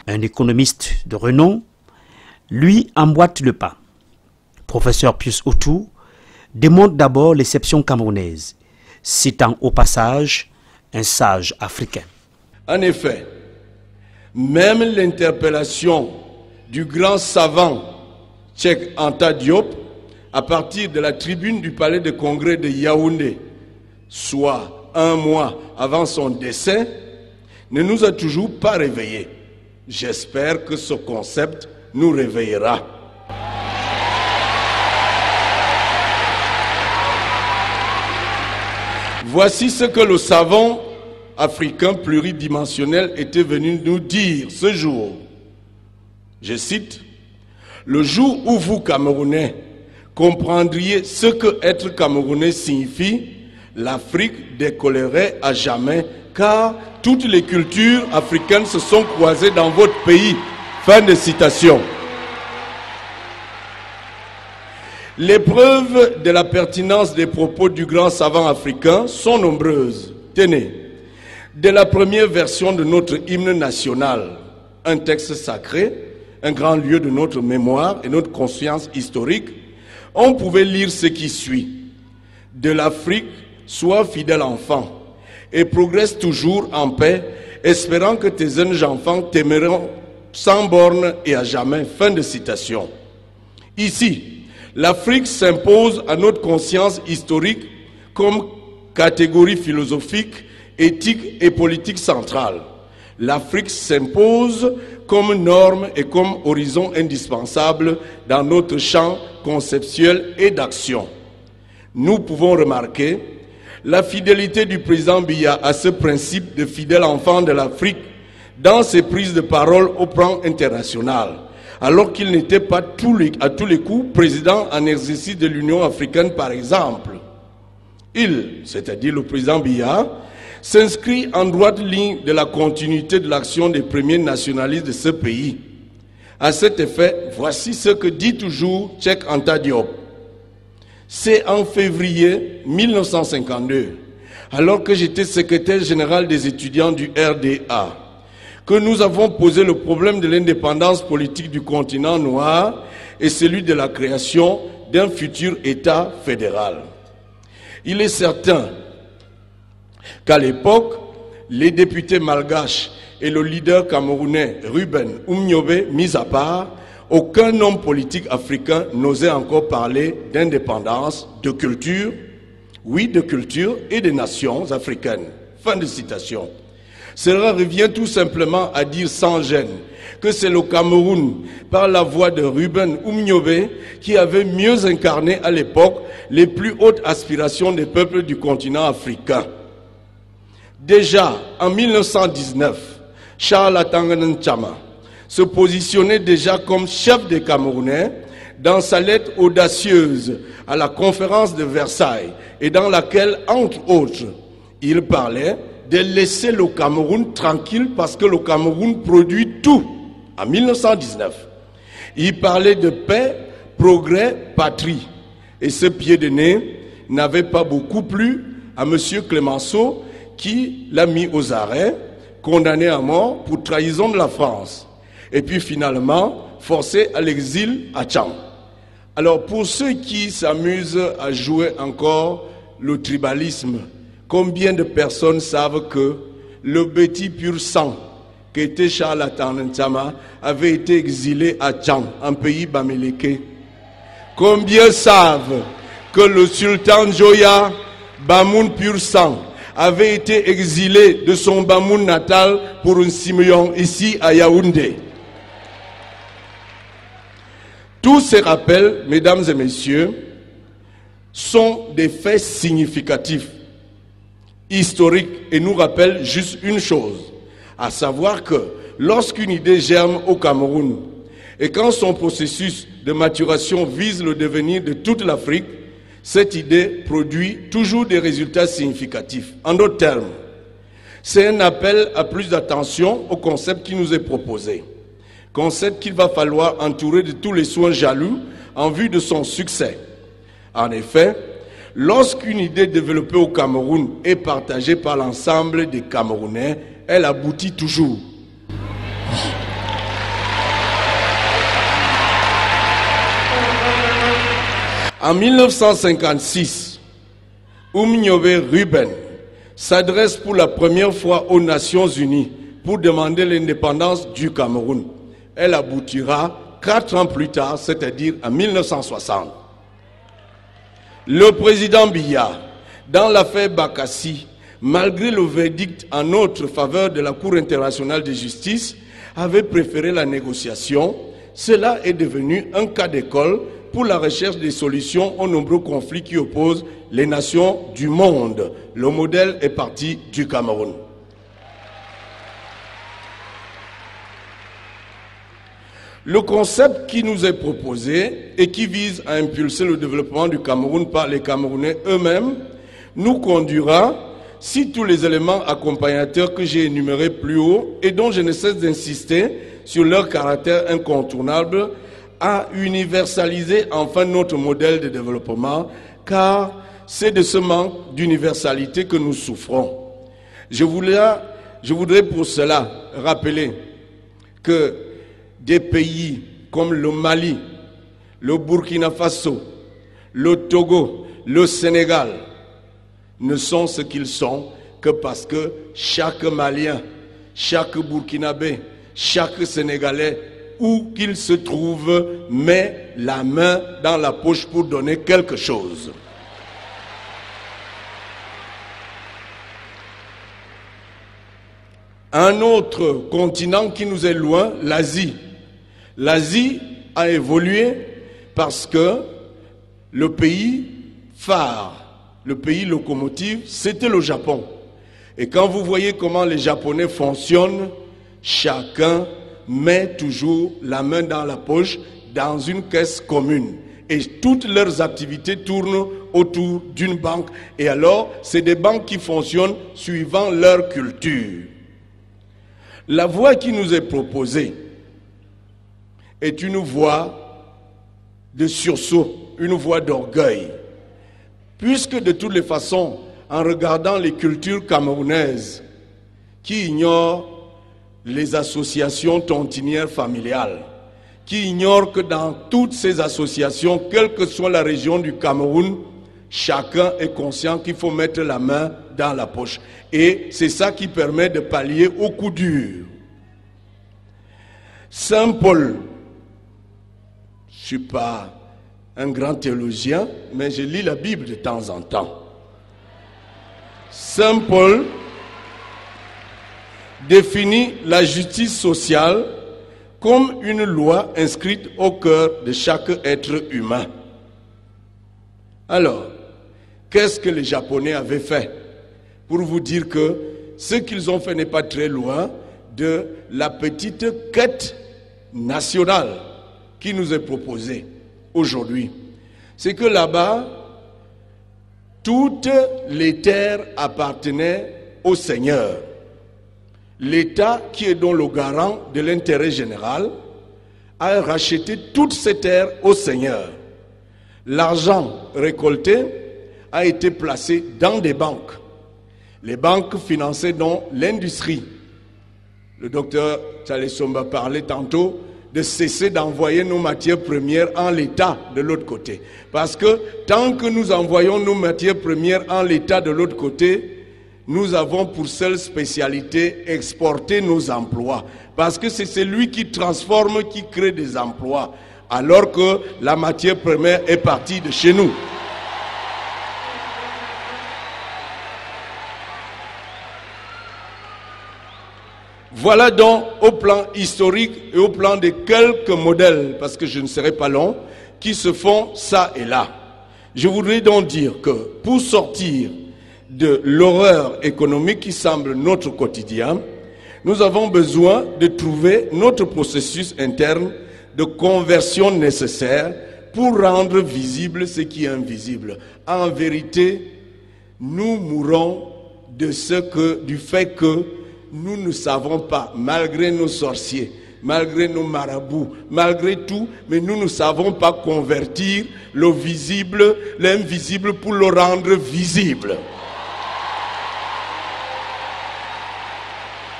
un économiste de renom, lui emboîte le pas. Professeur Pius Autou démontre d'abord l'exception camerounaise, citant au passage un sage africain. En effet, même l'interpellation du grand savant Cheikh Anta Diop à partir de la tribune du palais de congrès de Yaoundé, soit un mois avant son décès, ne nous a toujours pas réveillés. J'espère que ce concept nous réveillera. Voici ce que le savant africain pluridimensionnel était venu nous dire ce jour. Je cite, « Le jour où vous, Camerounais, comprendriez ce que être Camerounais signifie, l'Afrique décollerait à jamais, car toutes les cultures africaines se sont croisées dans votre pays. » Fin de citation. Les preuves de la pertinence des propos du grand savant africain sont nombreuses. Tenez, dès la première version de notre hymne national, un texte sacré, un grand lieu de notre mémoire et notre conscience historique, on pouvait lire ce qui suit. De l'Afrique, sois fidèle enfant, et progresse toujours en paix, espérant que tes jeunes enfants t'aimeront sans borne et à jamais. Fin de citation. Ici, l'Afrique s'impose à notre conscience historique comme catégorie philosophique, éthique et politique centrale. L'Afrique s'impose comme norme et comme horizon indispensable dans notre champ conceptuel et d'action. Nous pouvons remarquer la fidélité du président Biya à ce principe de fidèle enfant de l'Afrique dans ses prises de parole au plan international, alors qu'il n'était pas à tous les coups président en exercice de l'Union africaine par exemple. Il, c'est-à-dire le président Biya, s'inscrit en droite ligne de la continuité de l'action des premiers nationalistes de ce pays. À cet effet, voici ce que dit toujours Cheikh Anta Diop. C'est en février 1952, alors que j'étais secrétaire général des étudiants du RDA, que nous avons posé le problème de l'indépendance politique du continent noir et celui de la création d'un futur État fédéral. Il est certain qu'à l'époque, les députés malgaches et le leader camerounais Ruben Oumniobé mis à part, aucun homme politique africain n'osait encore parler d'indépendance, de culture, oui, de culture et de nations africaines. Fin de citation. Cela revient tout simplement à dire sans gêne que c'est le Cameroun, par la voix de Ruben Oumniobé, qui avait mieux incarné à l'époque les plus hautes aspirations des peuples du continent africain. Déjà, en 1919, Charles Atanganan Tchama se positionnait déjà comme chef des Camerounais dans sa lettre audacieuse à la conférence de Versailles et dans laquelle, entre autres, il parlait de laisser le Cameroun tranquille parce que le Cameroun produit tout. En 1919, il parlait de paix, progrès, patrie. Et ce pied de nez n'avait pas beaucoup plu à M. Clémenceau qui l'a mis aux arrêts, condamné à mort pour trahison de la France. Et puis finalement, forcé à l'exil à Tchang. Alors pour ceux qui s'amusent à jouer encore le tribalisme, combien de personnes savent que le petit pur sang qui était Charles Atanganan Tchama avait été exilé à Tchang, un pays bamileke? Combien savent que le sultan Joya Bamoun pur sang avait été exilé de son Bamoun natal pour un Simeon ici à Yaoundé? Tous ces rappels, mesdames et messieurs, sont des faits significatifs, historiques, et nous rappellent juste une chose, à savoir que lorsqu'une idée germe au Cameroun et quand son processus de maturation vise le devenir de toute l'Afrique, cette idée produit toujours des résultats significatifs. En d'autres termes, c'est un appel à plus d'attention au concept qui nous est proposé. Concept qu'il va falloir entourer de tous les soins jaloux en vue de son succès. En effet, lorsqu'une idée développée au Cameroun est partagée par l'ensemble des Camerounais, elle aboutit toujours. En 1956, Nyobe Ruben s'adresse pour la première fois aux Nations Unies pour demander l'indépendance du Cameroun. Elle aboutira 4 ans plus tard, c'est-à-dire en 1960. Le président Biya, dans l'affaire Bakassi, malgré le verdict en notre faveur de la Cour internationale de justice, avait préféré la négociation. Cela est devenu un cas d'école pour la recherche des solutions aux nombreux conflits qui opposent les nations du monde. Le modèle est parti du Cameroun. Le concept qui nous est proposé et qui vise à impulser le développement du Cameroun par les Camerounais eux-mêmes nous conduira, si tous les éléments accompagnateurs que j'ai énumérés plus haut et dont je ne cesse d'insister sur leur caractère incontournable, à universaliser enfin notre modèle de développement, car c'est de ce manque d'universalité que nous souffrons. Je voudrais pour cela rappeler que des pays comme le Mali, le Burkina Faso, le Togo, le Sénégal ne sont ce qu'ils sont que parce que chaque Malien, chaque Burkinabé, chaque Sénégalais, où qu'il se trouve, met la main dans la poche pour donner quelque chose. Un autre continent qui nous est loin, l'Asie. L'Asie a évolué parce que le pays phare, le pays locomotive, c'était le Japon. Et quand vous voyez comment les Japonais fonctionnent, chacun met toujours la main dans la poche dans une caisse commune. Et toutes leurs activités tournent autour d'une banque. Et alors, c'est des banques qui fonctionnent suivant leur culture. La voie qui nous est proposée est une voie de sursaut, une voie d'orgueil. Puisque de toutes les façons, en regardant les cultures camerounaises qui ignorent les associations tontinières familiales, qui ignorent que dans toutes ces associations, quelle que soit la région du Cameroun, chacun est conscient qu'il faut mettre la main dans la poche. Et c'est ça qui permet de pallier au coup dur. Saint Paul, je ne suis pas un grand théologien, mais je lis la Bible de temps en temps. Saint Paul définit la justice sociale comme une loi inscrite au cœur de chaque être humain. Alors, qu'est-ce que les Japonais avaient fait? Pour vous dire que ce qu'ils ont fait n'est pas très loin de la petite quête nationale qui nous est proposée aujourd'hui. C'est que là-bas, toutes les terres appartenaient au Seigneur. L'État, qui est donc le garant de l'intérêt général, a racheté toutes ces terres au Seigneur. L'argent récolté a été placé dans des banques. Les banques finançaient donc l'industrie. Le docteur Tchalesomba parlait tantôt de cesser d'envoyer nos matières premières en l'état de l'autre côté. Parce que tant que nous envoyons nos matières premières en l'état de l'autre côté, nous avons pour seule spécialité exporter nos emplois. Parce que c'est celui qui transforme, qui crée des emplois. Alors que la matière première est partie de chez nous. Voilà donc au plan historique et au plan de quelques modèles, parce que je ne serai pas long, qui se font ça et là. Je voudrais donc dire que pour sortir de l'horreur économique qui semble notre quotidien, nous avons besoin de trouver notre processus interne de conversion nécessaire pour rendre visible ce qui est invisible. En vérité, nous mourons du fait que nous ne savons pas, malgré nos sorciers, malgré nos marabouts, malgré tout, mais nous ne savons pas convertir le visible, l'invisible pour le rendre visible.